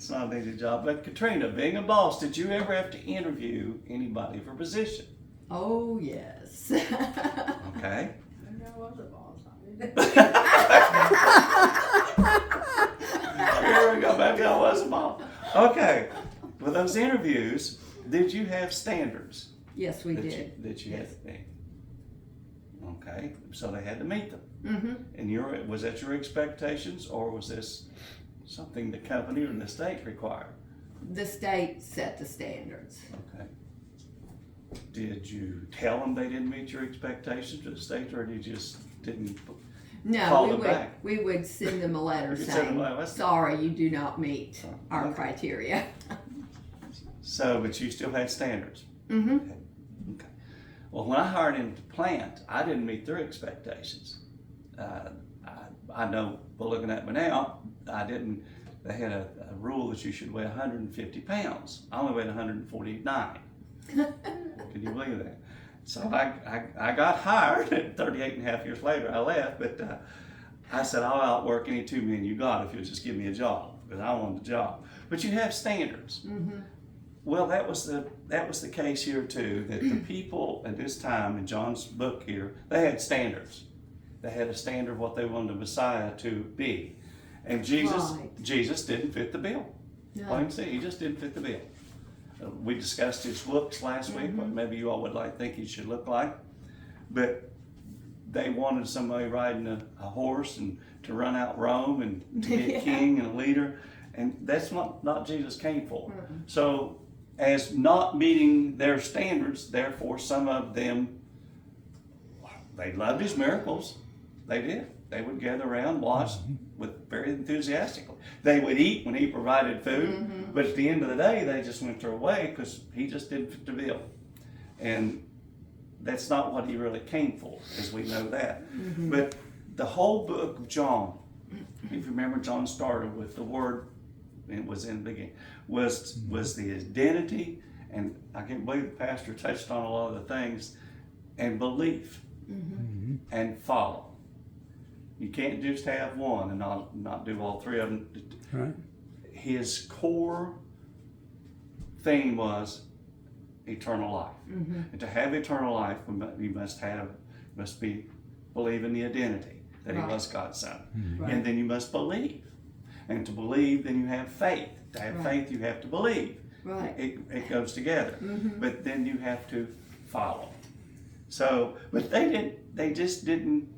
It's not an easy job. But Katrina, being a boss, did you ever have to interview anybody for position? Oh, yes. Okay. Maybe I was a boss. Here we go. Maybe I was a boss. Okay. With those interviews, did you have standards? Yes, we that did. That you Yes. had to meet? Okay. So they had to meet them. Mm-hmm. And was that your expectations, or was this something the company or the state required? The state set the standards. Okay. Did you tell them they didn't meet your expectations to the state, or you just didn't? No, Call them back. we would send them a letter You could send them saying, a letter. sorry, you do not meet our Okay. criteria. So, but you still had standards. Mm-hmm. Okay. Well, when I hired into plant, I didn't meet their expectations. I know, but looking at me now, I didn't. They had a rule that you should weigh 150 pounds. I only weighed 149. Can you believe that? So I got hired, and 38 and a half years later I left, but I said, I'll outwork any two men you got if you'll just give me a job, because I want the job. But you have standards. Mm-hmm. Well, that was the case here too, that the people at this time in John's book here, they had standards. They had a standard of what they wanted the Messiah to be. And Jesus didn't fit the bill. No. Plain and simple, he just didn't fit the bill. We discussed his looks last week, what maybe you all would think he should look like. But they wanted somebody riding a horse and to run out Rome and to be a king and a leader. And that's what not Jesus came for. So as not meeting their standards, therefore some of them, they loved his miracles. They did. They would gather around, watch with very enthusiastically. They would eat when he provided food, but at the end of the day, they just went their way because he just didn't fit the bill. And that's not what he really came for, as we know that. But the whole book of John, if you remember, John started with the word, and it was in the beginning, was the identity, and I can't believe the pastor touched on a lot of the things, and belief, and follow. You can't just have one and not do all three of them. Right. His core theme was eternal life. And to have eternal life, you must believe in the identity that he was God's son. And then you must believe. And to believe, then you have faith. To have faith, you have to believe. Right. It goes together. But then you have to follow. So, but they just didn't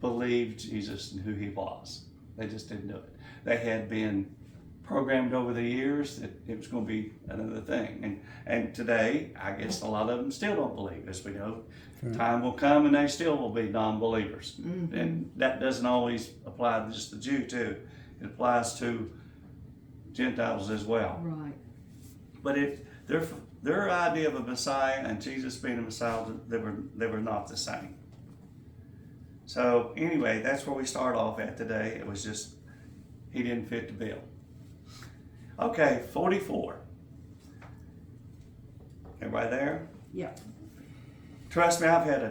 believe Jesus and who he was. They just didn't do it. They had been programmed over the years that it was going to be another thing. And today, I guess a lot of them still don't believe. As we know, time will come and they still will be non-believers. And that doesn't always apply to just the Jew too. It applies to Gentiles as well. Right. But their idea of a Messiah and Jesus being a Messiah, they were not the same. So anyway, that's where we start off at today. It was just, he didn't fit the bill. Okay, 44. Everybody there? Yeah. Trust me, I've had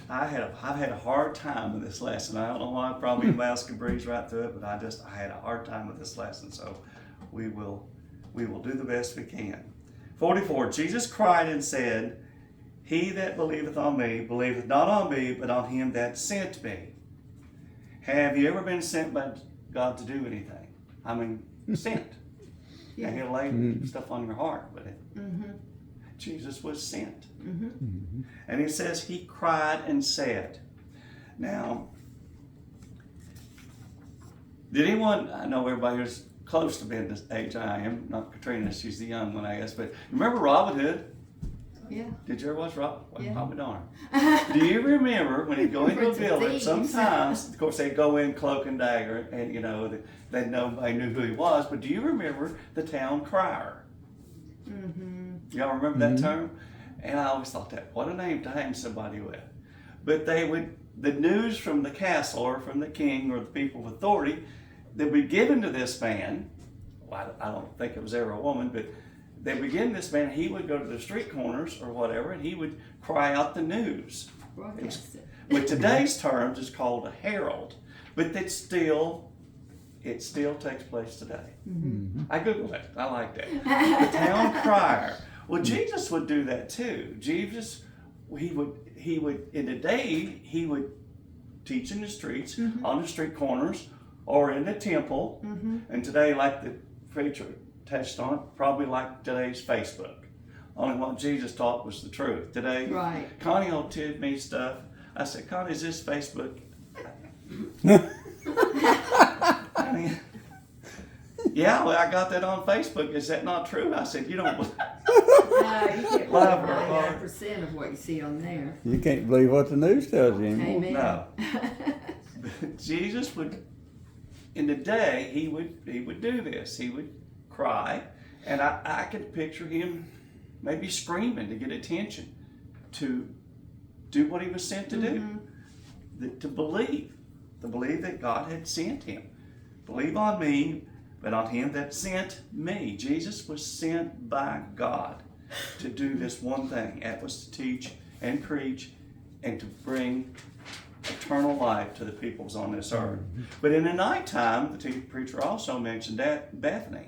a hard time with this lesson. I don't know why. Probably anybody else can breeze right through it, but I had a hard time with this lesson. So we will do the best we can. 44. Jesus cried and said, "He that believeth on me, believeth not on me, but on him that sent me." Have you ever been sent by God to do anything? I mean, sent. Yeah. And he'll lay stuff on your heart, but Jesus was sent. And he says he cried and said. Now, did anyone, I know everybody who's close to being this age I am, not Katrina, she's the young one I guess, but remember Robin Hood? Yeah. Did you ever watch Robin? Well, Yeah. probably darn. Do you remember when he'd go into a Prince of village, Thieves. sometimes, of course they'd go in cloak and dagger, and they knew who he was, but do you remember the town crier? Y'all remember that term? And I always thought that, what a name to hang somebody with. But the news from the castle or from the king or the people with authority, they'd be given to this man. Well, I don't think it was ever a woman, but they would give this man, he would go to the street corners or whatever, and he would cry out the news. Broadcast it. With today's terms, it's called a herald. But that's still it still takes place today. Mm-hmm. I Googled it. I like that. The town crier. Well, Jesus would do that too. Jesus, he would in the day, he would teach in the streets, on the street corners, or in the temple. And today, like the preacher touched on, probably like today's Facebook. Only what Jesus taught was the truth. Today, Right. Connie will tell me stuff. I said, Connie, is this Facebook? Connie, yeah, well, I got that on Facebook. Is that not true? I said, you don't. You can't Love believe her 99% of what you see on there. You can't believe what the news tells you anymore. Amen. No. Jesus would, in the day, he would do this. He would cry, and I could picture him maybe screaming to get attention, to do what he was sent to do, to believe that God had sent him. Believe on me, but on him that sent me. Jesus was sent by God to do this one thing. That was to teach and preach and to bring eternal life to the peoples on this earth. But in the nighttime, the preacher also mentioned that Bethany.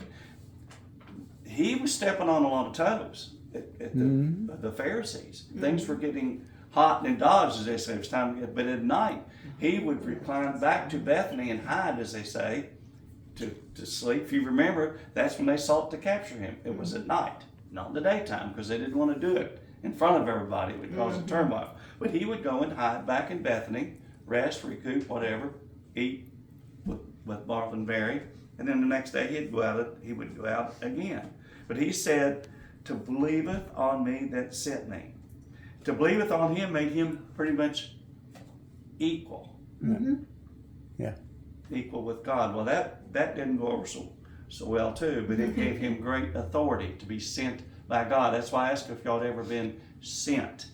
He was stepping on a lot of toes at the Pharisees. Things were getting hot and dodged, as they say. It was time to get. But at night, he would recline back to Bethany and hide, as they say, to sleep. If you remember, that's when they sought to capture him. It was at night, not in the daytime, because they didn't want to do it in front of everybody. It would cause a turmoil. But he would go and hide back in Bethany, rest, recoup, whatever, eat with Martha and Mary, and then the next day he would go out again. But he said, "To believeth on me that sent me." To believeth on him made him pretty much equal. Yeah. Equal with God. Well, that didn't go over so well too, but it gave him great authority to be sent by God. That's why I asked if y'all had ever been sent.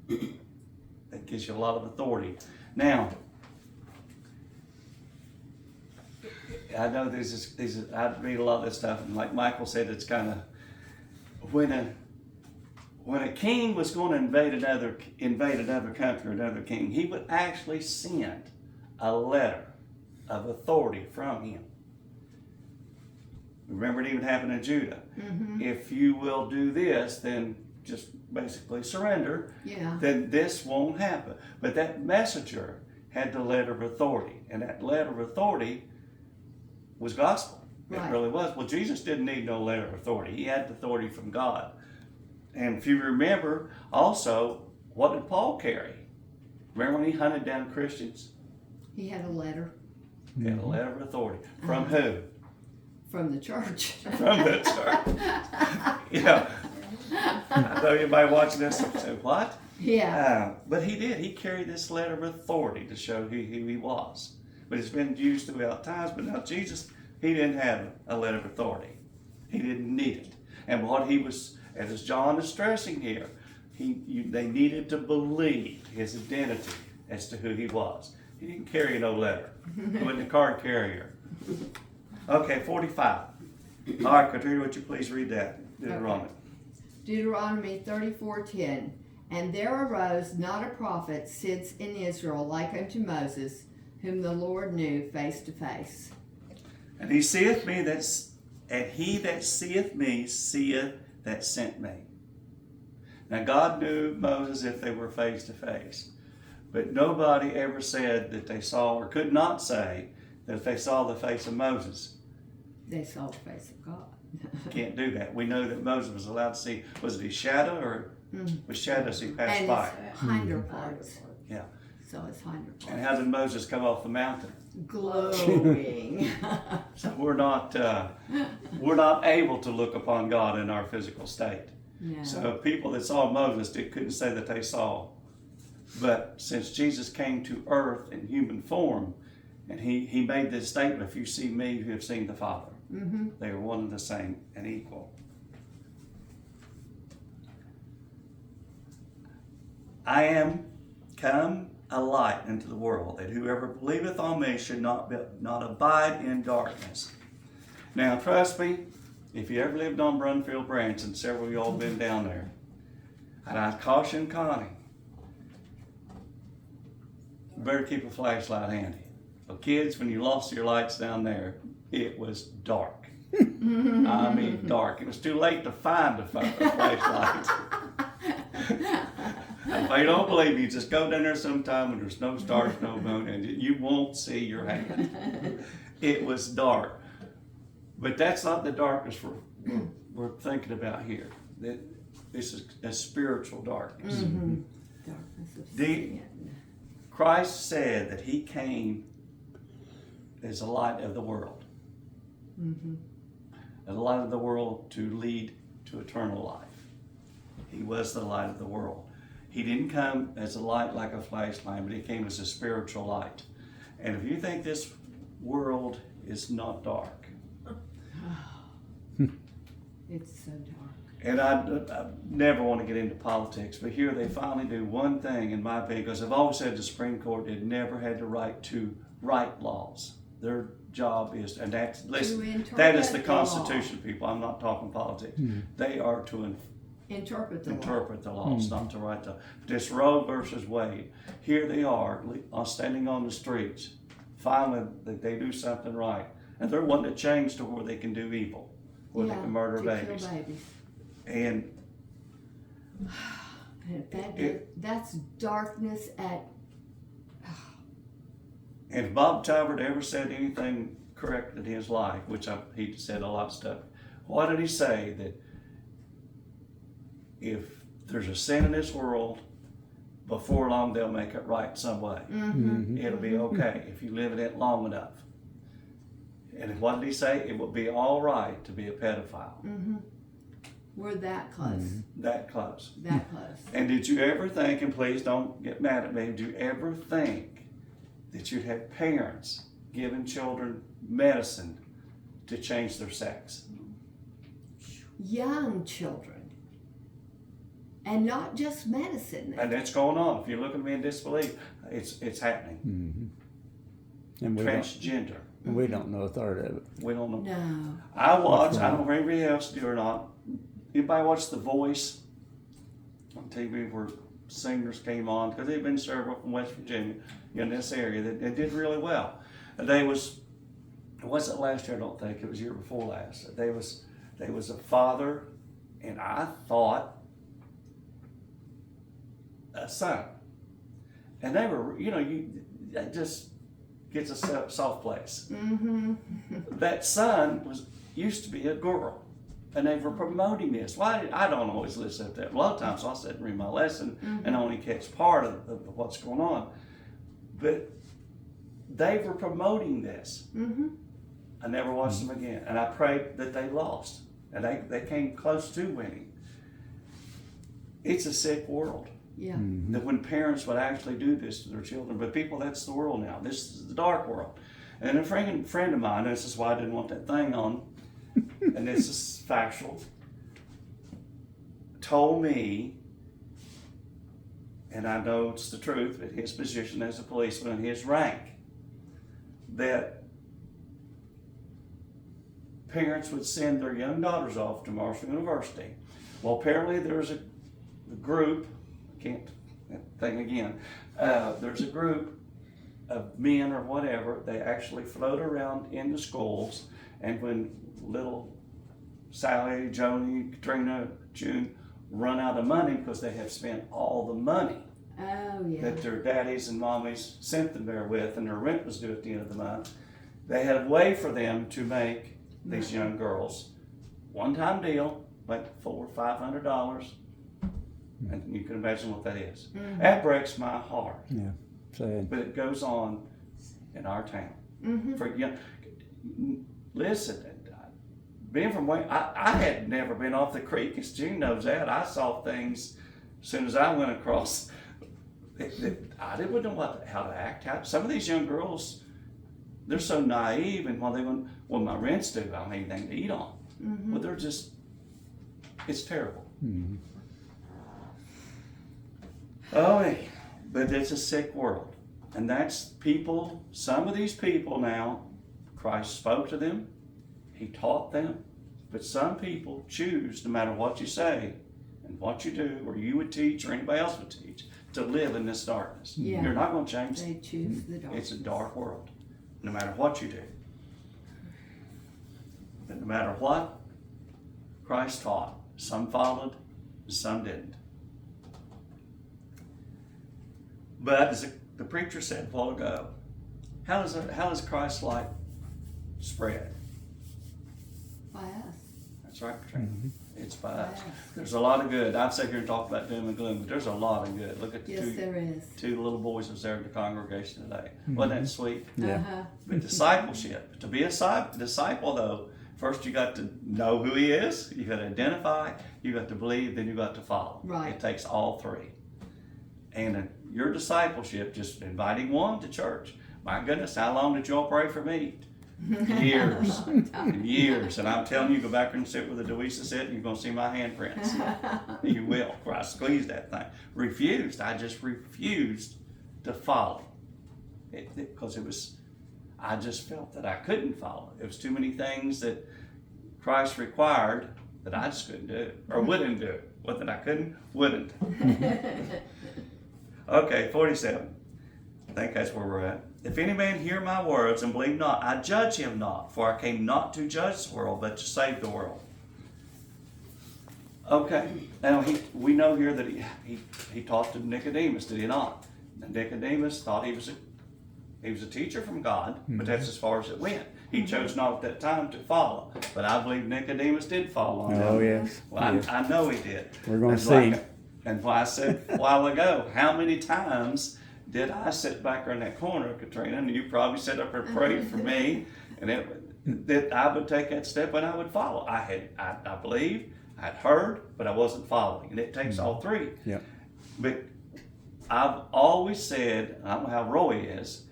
That gives you a lot of authority. Now, I know I read a lot of this stuff, and like Michael said, it's kind of when a king was going to invade another country, another king, he would actually send a letter of authority from him. Remember, it even happened in Judah. If you will do this, then just basically surrender, then this won't happen. But that messenger had the letter of authority, and that letter of authority was gospel. It really was. Well, Jesus didn't need no letter of authority. He had the authority from God. And if you remember, also, what did Paul carry? Remember when he hunted down Christians? He had a letter. He had a letter of authority. From who? From the church. From the church. Yeah. I know everybody watching this will say, what? Yeah. But he did. He carried this letter of authority to show who he was. But it's been used throughout times. But now Jesus, he didn't have a letter of authority. He didn't need it. And what he was, as John is stressing here, they needed to believe his identity as to who he was. He didn't carry no letter. He wasn't a card carrier. Okay, 45. All right, Katrina, would you please read that? Deuteronomy. Deuteronomy 34:10. And there arose not a prophet since in Israel like unto Moses, whom the Lord knew face to face. And he seeth me and he that seeth me seeth that sent me. Now God knew Moses if they were face to face. But nobody ever said that they saw, or could not say, that if they saw the face of Moses. They saw the face of God. Can't do that. We know that Moses was allowed to see, was it his shadow, or with shadows he passed And by? his hinder parts. Yeah. So his hinder parts. And how did Moses come off the mountain? Glowing. So we're not able to look upon God in our physical state. No. So people that saw Moses couldn't say that they saw. But since Jesus came to earth in human form, and he made this statement, if you see me, you have seen the Father. They are one and the same and equal. I am come a light into the world, that whoever believeth on me should not abide in darkness. Now, trust me, if you ever lived on Brunfield Branch, and several of y'all have been down there, and I caution Connie, better keep a flashlight handy, So kids, when you lost your lights down there, it was dark. I mean dark. It was too late to find a flashlight. If you don't believe me, just go down there sometime when there's no stars, no moon, and you won't see your hand. It was dark. But that's not the darkness we're thinking about here. This is a spiritual darkness. Mm-hmm. Darkness of sin. Christ said that he came as a light of the world. Mm-hmm. A light of the world to lead to eternal life. He was the light of the world. He didn't come as a light like a flashlight, but he came as a spiritual light. And if you think this world is not dark, It's so dark. and I never want to get into politics, but here they finally do one thing, in my opinion, because I've always said the Supreme Court had never had the right to write laws. Their job is, and that's, listen, that is the Constitution, people. I'm not talking politics. They are to interpret the laws, not to write the. This Roe versus Wade. Here they are, standing on the streets. Finally, they do something right, and they're wanting to change to where they can do evil, where they can murder babies. And that's darkness at. And if Bob Talbert ever said anything correct in his life, which he said a lot of stuff, why did he say that if there's a sin in this world, before long they'll make it right some way. Mm-hmm. It'll be okay if you live in it long enough. And what did he say? It will be all right to be a pedophile. Mm-hmm. We're that close. That close. That close. And did you ever think, and please don't get mad at me, did you ever think that you'd have parents giving children medicine to change their sex? Young children. And not just medicine. And that's going on. If you're looking at me in disbelief, it's happening. And Transgender. we don't know a third of it. We don't know. No. I watch, I don't know if anybody else do or not. Anybody watch The Voice on TV where singers came on? Because they've been several from West Virginia in this area that they did really well. And it wasn't last year, I don't think, it was the year before last. There was a father, and I thought a son. And they were, that just gets a soft place. Mm-hmm. That son used to be a girl, and they were promoting this. Why? I don't always listen to that. A lot of times I'll sit and read my lesson and only catch part of what's going on. But they were promoting this. Mm-hmm. I never watched them again, and I prayed that they lost, and they came close to winning. It's a sick world. Yeah. That when parents would actually do this to their children, but people, that's the world now. This is the dark world. And a friend of mine, this is why I didn't want that thing on, and this is factual, told me, and I know it's the truth, but his position as a policeman and his rank, that parents would send their young daughters off to Marshall University. Well, apparently there's a group, can't think again. There's a group of men or whatever, they actually float around in the schools, and when little Sally, Joni, Katrina, June run out of money because they have spent all the money Oh, yeah. that their daddies and mommies sent them there with, and their rent was due at the end of the month, they had a way for them to make these young girls one-time deal, like $400 or $500. And you can imagine what that is. That breaks my heart. Yeah, sad. But it goes on in our town. Listen, being from Wayne, I had never been off the creek, as June knows that. I saw things as soon as I went across. I didn't know how to act. Some of these young girls, they're so naive, and well, my rent's due, I don't have anything to eat on. Well, they're just, it's terrible. Oh, but it's a sick world. And that's people, some of these people now, Christ spoke to them, he taught them, but some people choose, no matter what you say and what you do, or you would teach, or anybody else would teach, to live in this darkness. Yeah. You're not going to change They it. choose the darkness. It's a dark world. no matter what you do. But no matter what Christ taught, some followed, some didn't. But as the preacher said a while ago, how does Christ's light spread? By us. That's right, Katrina. Mm-hmm. It's by us. Yes. There's a lot of good. I've sat here and talked about doom and gloom, but there's a lot of good. Look at the Yes, there is. two little boys that was there in the congregation today. Wasn't that sweet? Yeah. Uh-huh. But discipleship. To be a disciple, though, first you got to know who he is, you got to identify, you got to believe, then you got to follow. Right. It takes all three. And your discipleship, just inviting one to church. My goodness, how long did y'all pray for me? Years and years. And I'm telling you, go back and sit where the Deweesa sit, and you're going to see my handprints. You will. I squeezed that thing. Refused. I just refused to follow. Because I just felt that I couldn't follow. It was too many things that Christ required that I just couldn't do, or wouldn't do. What that I couldn't, wouldn't. Okay, 47. I think that's where we're at. If any man hear my words and believe not, I judge him not, for I came not to judge the world, but to save the world. Okay, now we know here that he taught to Nicodemus, did he not? And Nicodemus thought he was a teacher from God, but that's as far as it went. He chose not at that time to follow, but I believe Nicodemus did follow on Oh, him. yes. Well, Yes. I know he did. We're going to That's see. And why I said a while ago, how many times did I sit back there in that corner, Katrina, and you probably sat up and prayed for me, and that I would take that step and I would follow. I believed, I'd heard, but I wasn't following, and it takes all three. Yeah. But I've always said, I don't know how Roy is,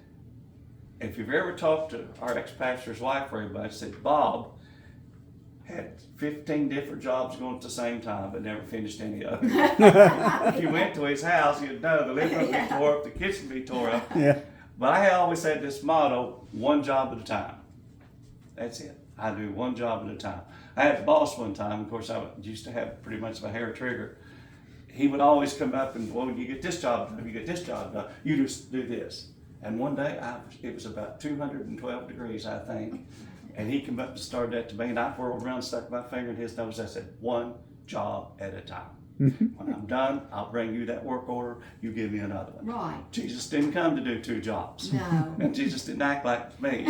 if you've ever talked to our ex-pastor's wife very much, said Bob had 15 different jobs going at the same time, but never finished any of them. If you went to his house, you'd know the living room would be tore up, the kitchen would be tore up. Yeah. But I always had this motto, one job at a time. That's it. I do one job at a time. I had a boss one time, of course I used to have pretty much of a hair trigger. He would always come up and, well, you get this job done, you get this job done, you just do this. And one day, it was about 212 degrees, I think, and he came up and started that to me, and I whirled around, stuck my finger in his nose. I said, one job at a time. When I'm done, I'll bring you that work order, you give me another one. Right. Jesus didn't come to do two jobs. No. And Jesus didn't act like me.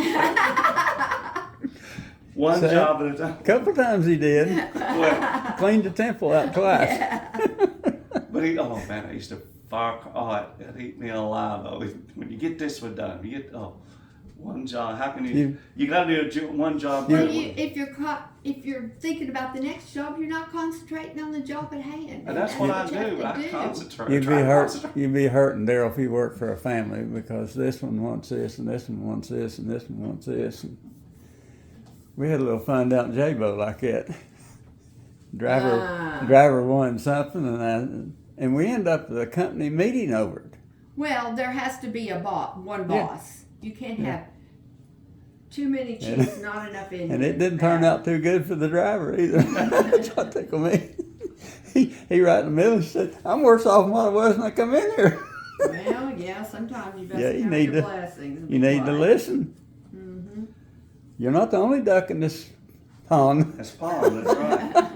One So- job at a time. A couple times he did. Well, Cleaned the temple out twice. but oh man, I used to fire, it eat me alive though. When you get this one done, you get, one job. How can you gotta do one job. Well, good. if you're thinking about the next job, you're not concentrating on the job at hand. And that's what I you have do. to I concentrate. You'd be try to hurt. concentrate. You'd be hurting, Darol, if you worked for a family, because this one wants this, and this one wants this, and this one wants this. And we had a little fun down at J-Bo like that. Driver wanted something, and we end up at a company meeting over it. Well, there has to be one Yeah. boss. You can't have too many chiefs, not enough Indians. And it didn't turn out too good for the driver either. That's what tickled me. He right in the middle said, "I'm worse off than what I was when I come in here." Well, yeah, sometimes you best Yeah, you count need your to- blessings. and You be need to quiet. listen. Mm-hmm. You're not the only duck in this pond. That's Paul, that's right.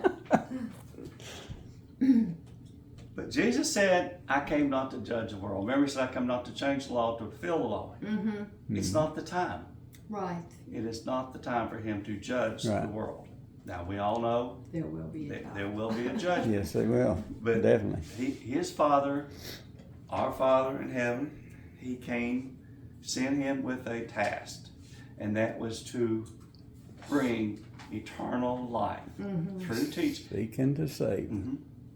But Jesus said, I came not to judge the world. Remember, he said, I come not to change the law, to fulfill the law. Mm-hmm. It's not the time. Right. It is not the time for him to judge Right. the world. Now, we all know There will be a that time. there will be a judgment. Yes, they will. But Definitely. His Father, our Father in heaven, he came, sent him with a task, and that was to bring eternal life through teaching. Seeking to save.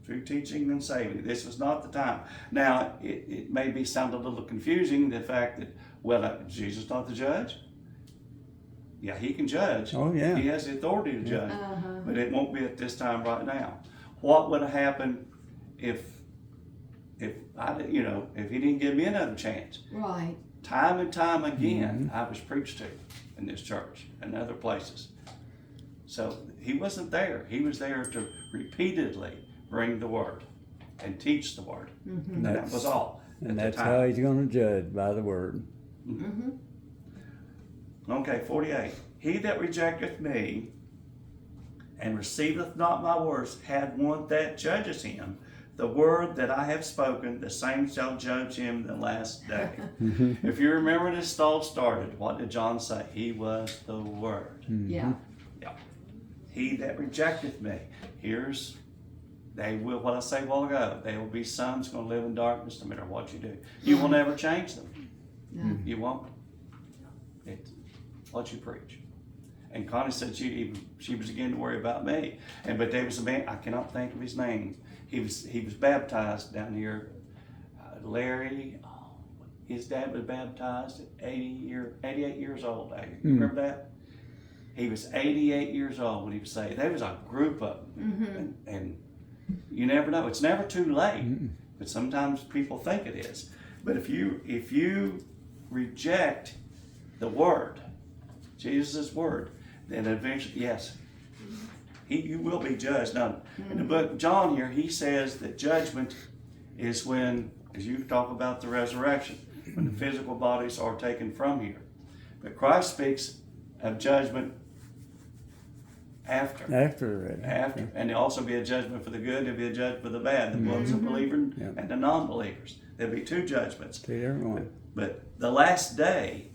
Through teaching and saving. This was not the time. Now, it may sound a little confusing, the fact that, well, Jesus not the judge? Yeah, he can judge. Oh, yeah. He has the authority to judge. Uh-huh. But it won't be at this time right now. What would have happened if he didn't give me another chance? Right. Time and time again, I was preached to in this church and other places. So he wasn't there. He was there to repeatedly bring the word and teach the word. And that was all. And at the that's time. how he's going to judge, by the word. Okay, 48. He that rejecteth me and receiveth not my words hath one that judges him. The word that I have spoken, the same shall judge him the last day. If you remember this all started, what did John say? He was the Word. Yeah. Yeah. He that rejecteth me. They will, what I said a while ago, they will be sons going to live in darkness no matter what you do. You will never change them. No. You won't. It's what you preach. And Connie said she was beginning to worry about me. But there was a man, I cannot think of his name. He was baptized down here. Larry, his dad was baptized at 88 years old. You remember that? He was 88 years old when he was saved. There was a group of them. And you never know. It's never too late. But sometimes people think it is. But if you reject the Word, Jesus' Word, then eventually, yes, you will be judged. Now, in the book of John here, he says that judgment is when, as you talk about the resurrection, when the physical bodies are taken from here. But Christ speaks of judgment after. After. And there'll also be a judgment for the good, there'll be a judgment for the bad, the ones that believe and the non-believers. There'll be two judgments. To everyone. But the last day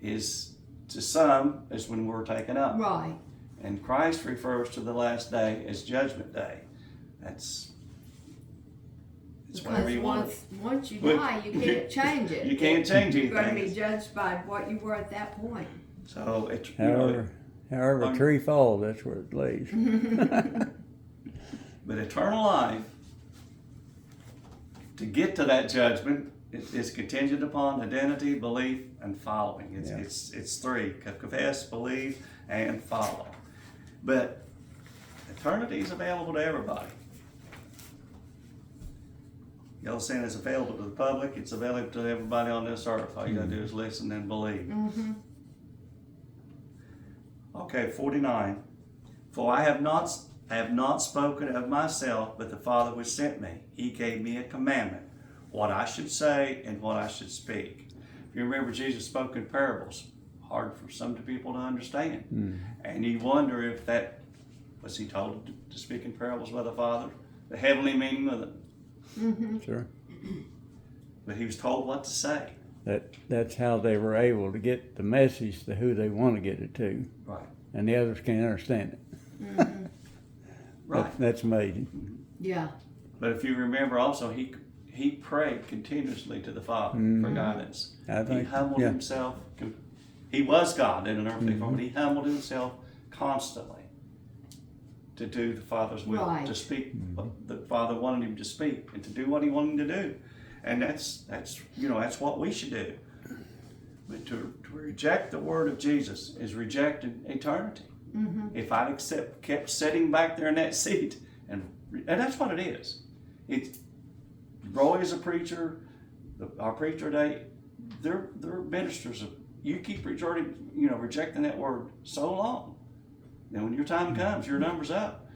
is, to some, is when we're taken up. Right. And Christ refers to the last day as Judgment Day. It's whatever Because you want. once you die, you can't change it. You can't change anything. You're going to be judged by what you were at that point. So it's However a tree falls, that's where it lays. But eternal life, to get to that judgment, is contingent upon identity, belief, and following. It's three: confess, believe, and follow. But eternity is available to everybody. Y'all saying it's available to the public, it's available to everybody on this earth. All you gotta do is listen and believe. Okay, 49. For I have not spoken of myself, but the Father which sent me. He gave me a commandment, what I should say and what I should speak. If you remember, Jesus spoke in parables. Hard for some people to understand. And you wonder if that, was he told to speak in parables by the Father? The heavenly meaning of it. Sure. But he was told what to say. That's how they were able to get the message to who they want to get it to. Right. And the others can't understand it. Right. That's amazing. Yeah. But if you remember also, he prayed continuously to the Father for guidance. He humbled himself. He was God in an earthly form, but he humbled himself constantly to do the Father's will, to speak what the Father wanted him to speak, and to do what he wanted him to do. And that's what we should do. But to reject the word of Jesus is rejecting eternity. If I'd kept sitting back there in that seat, and that's what it is. Roy is a preacher, our preacher today, they're ministers of, you keep rejecting that word so long. Then when your time comes, your number's up.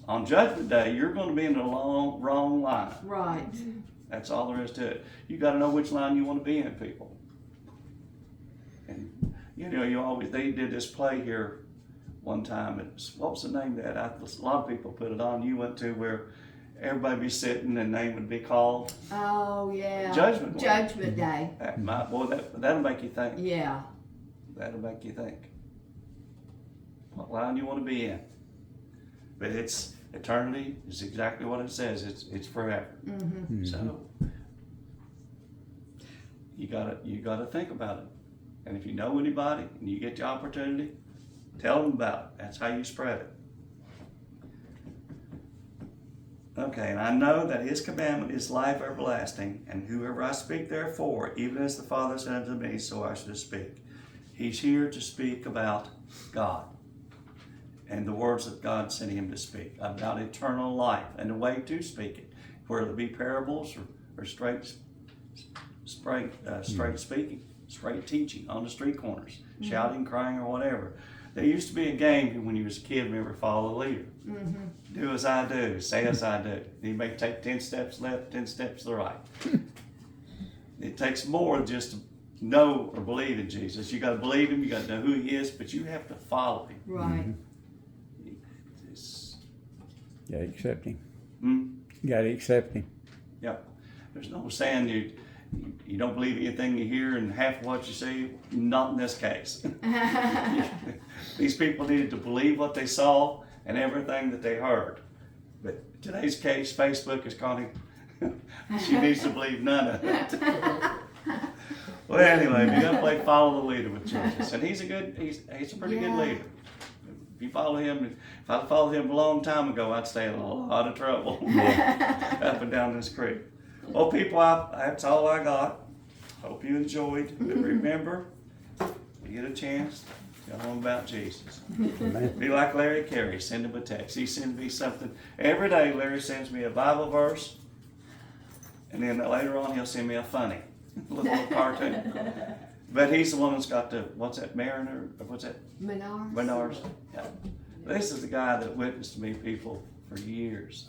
On Judgment Day, you're going to be in the wrong line. Right. That's all there is to it. You got to know which line you want to be in, people. And they did this play here one time. What was the name of that? A lot of people put it on. You went to where everybody be sitting and name would be called. Oh yeah. Judgment Day. That'll make you think. Yeah. That'll make you think. What line you want to be in. But it's eternity is exactly what it says. It's forever. So you gotta think about it. And if you know anybody and you get the opportunity, tell them about it. That's how you spread it. Okay, and I know that his commandment is life everlasting, and whoever I speak therefore, even as the Father said unto me, so I should speak. He's here to speak about God and the words that God sent him to speak, about eternal life and the way to speak it, whether it be parables or straight speaking, straight teaching on the street corners, shouting, crying, or whatever. There used to be a game when you was a kid, remember, follow the leader. Do as I do, say as I do. You may take 10 steps left, 10 steps to the right. It takes more just know or believe in Jesus. You got to believe him. You got to know who he is, but you have to follow him. Right. It's, You gotta accept him. hmm? You gotta accept him. Yeah. There's no saying you don't believe anything you hear and half of what you see. Not in this case. These people needed to believe what they saw and everything that they heard. But today's case, Facebook is calling. She needs to believe none of it. Well, anyway, you gotta play follow the leader with Jesus, and he's a pretty good leader. If you follow him, if I followed him a long time ago, I'd stay in a lot of trouble up and down this creek. Well, people, that's all I got. Hope you enjoyed. But remember, if you get a chance, tell them about Jesus. Amen. Be like Larry Carey, send him a text. He sends me something. Every day, Larry sends me a Bible verse, and then later on, he'll send me a funny little cartoon. But he's the one that's got the, what's that, Mariner? What's that? Menards. Yeah. This is the guy that witnessed to me, people, for years.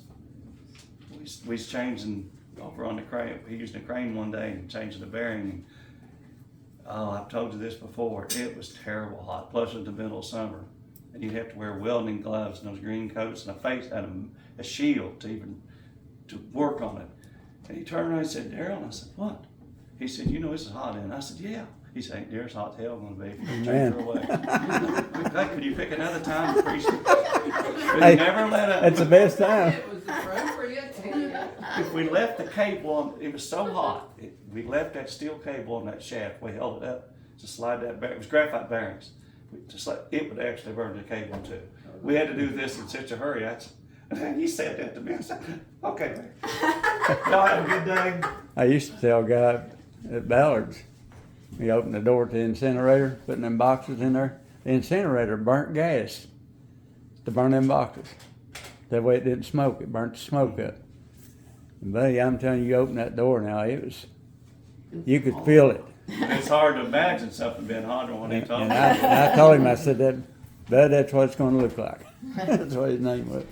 We was changing over on the crane. He used a crane one day and changing the bearing. And, oh, I've told you this before. It was terrible hot, plus in the middle of summer. And you'd have to wear welding gloves and those green coats and a face and a shield to work on it. And he turned around and said, "Darol," and I said, "What?" He said, "You know this is hot." And I said, "Yeah." He said, "Ain't there's hot hell gonna be if you change her away." Hey, could you pick another time to preach it? Hey, Never let up. That's the best time. It was appropriate. If we left the cable on, it was so hot. We left that steel cable on that shaft. We held it up to slide that bearing. It was graphite bearings. It would actually burn the cable too. We had to do this in such a hurry. He said that to me. I said, "Okay, man. Y'all have a good day." I used to tell a guy at Ballard's, he opened the door to the incinerator, putting them boxes in there. The incinerator burnt gas to burn them boxes. That way it didn't smoke. It burnt the smoke up. And buddy, I'm telling you, open that door now, you could feel it. It's hard to imagine something being hotter when he told And me. I told him, I said, Bud, that's what it's going to look like. That's what his name was.